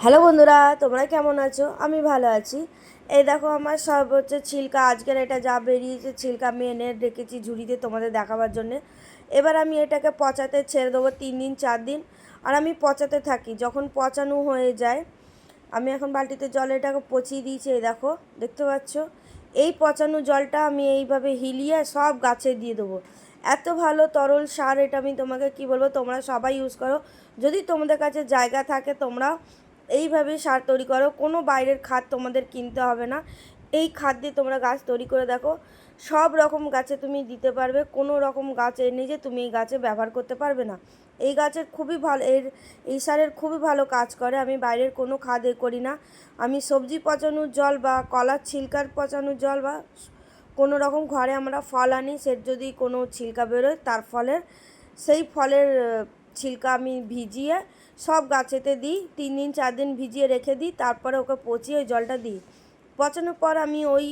Hello বন্ধুরা, তোমরা কেমন আছো? আমি ভালো আছি। এই দেখো আমার সব হচ্ছে ছিলকা, আজকের এটা যা বেরিয়েছে ছিলকা আমি এনে রেখেছি ঝুড়িতে তোমাদের দেখাবার জন্যে। এবার আমি এটাকে পচাতে ছেড়ে দেবো 3 দিন 4 দিন। আর আমি পচাতে থাকি, যখন পচানো হয়ে যায় আমি এখন বালতিতে জলে এটাকে পচিয়ে দিয়েছি। এই দেখো, দেখতে পাচ্ছ? এই পচানো জলটা আমি এইভাবে হিলিয়ে সব গাছে দিয়ে দেবো। এত ভালো তরল সার এটা, আমি তোমাকে কি বলবো, তোমরা সবাই ইউজ করো। যদি তোমাদের কাছে জায়গা থাকে তোমরা এইভাবে সার তৈরি করো, কোনো বাইরের খাদ তোমাদের কিনতে হবে না। এই খাদ দিয়ে তোমরা গাছ তৈরি করে দেখো, সব রকম গাছে তুমি দিতে পারবে। কোনো রকম গাছ এনে যে তুমি এই গাছে ব্যবহার করতে পারবে না। এই গাছের খুবই ভালো, এই সারের খুবই ভালো কাজ করে। আমি বাইরের কোনো খাদ করি না। আমি সবজি পচানোর জল বা কলার ছিলকার পচানোর জল বা কোনো রকম ঘরে আমরা ফল আনি, সে যদি কোনো ছিলকা বেরোয় তার ফলের, সেই ফলের ছিলকা আমি ভিজিয়ে সব গাছেতে দিই। 3 দিন 4 দিন ভিজিয়ে রেখে দিই, তারপরে ওকে পচিয়ে ওই জলটা দিই। পচানোর পর আমি ওই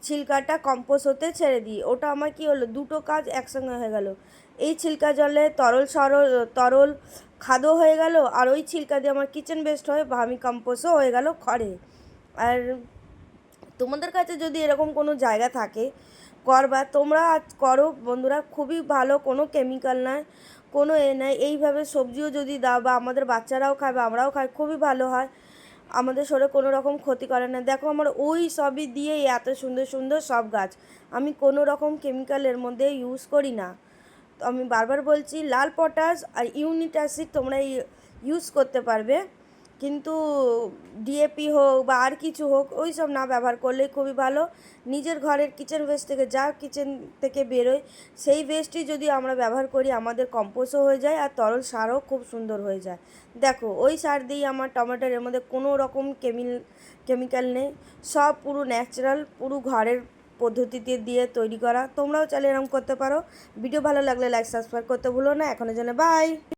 ছিলকাটা কম্পোস্ট হতে ছেড়ে দিই। ওটা আমার কি হলো, দুটো কাজ একসঙ্গে হয়ে গেল। এই ছিলকা জলে তরল খাদও হয়ে গেল, আর ওই ছিলকা দিয়ে আমার কিচেন ওয়েস্ট হয়ে ভার্মি কম্পোস্টও হয়ে গেল খড়ে। আর তোমাদের কাছে যদি এরকম কোনো জায়গা থাকে করবা, তোমরা করো বন্ধুরা, খুবই ভালো। কোনো কেমিক্যাল নয়, কোনো নাই। এইভাবে সবজিও যদি দাও বা আমাদের বাচ্চারাও খায় বা আমরাও খাই, খুবই ভালো হয়। আমাদের শরীরে কোনো রকম ক্ষতি করে না। দেখো আমার ওই সবই দিয়েই এত সুন্দর সুন্দর সব গাছ। আমি কোনো রকম কেমিক্যালের মধ্যে ইউজ করি না। তো আমি বারবার বলছি, লাল পটাশ আর ইউনিক অ্যাসিড তোমরা ইউজ করতে পারবে, কিন্তু ডিএপি হোক বা আর কিছু হোক ওই সব না ব্যবহার করলেই খুবই ভালো। নিজের ঘরের কিচেন ওয়েস্ট থেকে যা কিচেন থেকে বেরোয় সেই ওয়েস্টই যদি আমরা ব্যবহার করি, আমাদের কম্পোস্টও হয়ে যায় আর তরল সারও খুব সুন্দর হয়ে যায়। দেখো ওই সার দিয়েই আমার টমেটোর, এর মধ্যে কোনো রকম কেমিক্যাল নেই, সব পুরো ন্যাচারাল, পুরো ঘরের পদ্ধতিতে দিয়ে তৈরি করা। তোমরাও চাইলে এরকম করতে পারো। ভিডিও ভালো লাগলে লাইক সাবস্ক্রাইব করতে ভুলো না। এখনের জন্য বাই।